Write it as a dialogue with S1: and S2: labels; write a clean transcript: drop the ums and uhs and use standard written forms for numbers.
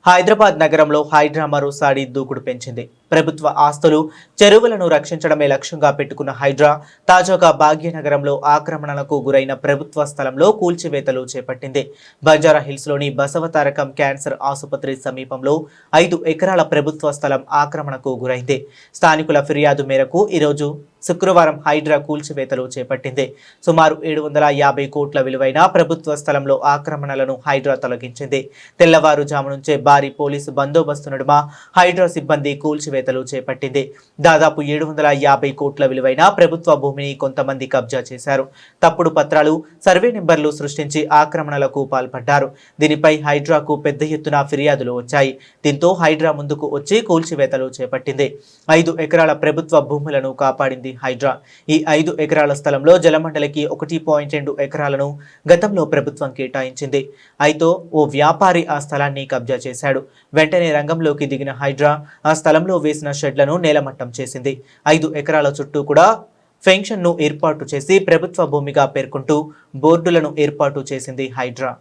S1: హైదరాబాద్ నగరంలో హైడ్రా మరోసారి దూకుడు పెంచింది. ప్రభుత్వ ఆస్తులు, చెరువులను రక్షించడమే లక్ష్యంగా పెట్టుకున్న హైడ్రా తాజాగా భాగ్యనగరంలో ఆక్రమణలకు గురైన ప్రభుత్వ స్థలంలో కూల్చివేతలు చేపట్టింది. బంజారా హిల్స్లోని బసవతారకం క్యాన్సర్ ఆసుపత్రి సమీపంలో 5 ఎకరాల ప్రభుత్వ స్థలం ఆక్రమణకు గురైంది. స్థానికుల ఫిర్యాదు మేరకు ఈరోజు శుక్రవారం హైడ్రా కూల్చివేతలు చేపట్టింది. సుమారు 750 కోట్ల విలువైన ప్రభుత్వ స్థలంలో ఆక్రమణలను హైడ్రా తొలగించింది. తెల్లవారుజాము నుంచే భారీ పోలీసు బందోబస్తు నడుమ హైడ్రా సిబ్బంది కూల్చివేతలు చేపట్టింది. దాదాపు 750 కోట్ల విలువైన ప్రభుత్వ భూమిని కొంతమంది కబ్జా చేశారు. తప్పుడు పత్రాలు, సర్వే నెంబర్లు సృష్టించి ఆక్రమణలకు పాల్పడ్డారు. దీనిపై హైడ్రాకు పెద్ద ఎత్తున ఫిర్యాదులు వచ్చాయి. దీంతో హైడ్రా ముందుకు వచ్చి కూల్చివేతలు చేపట్టింది. 5 ఎకరాల ప్రభుత్వ భూములను కాపాడింది హైడ్రా. ఈ 5 ఎకరాల స్థలంలో జలమండలికి 1.2 ఎకరాలను గతంలో ప్రభుత్వం కేటాయించింది. అయితే ఓ వ్యాపారి ఆ స్థలాన్ని కబ్జా చేశాడు. వెంటనే రంగంలోకి దిగిన హైడ్రా ఆ స్థలంలో వేసిన షెడ్లను నేలమట్టం చేసింది. 5 ఎకరాల చుట్టూ కూడా ఫెన్షన్ను ఏర్పాటు చేసి ప్రభుత్వ భూమిగా పేర్కొంటూ బోర్డులను ఏర్పాటు చేసింది హైడ్రా.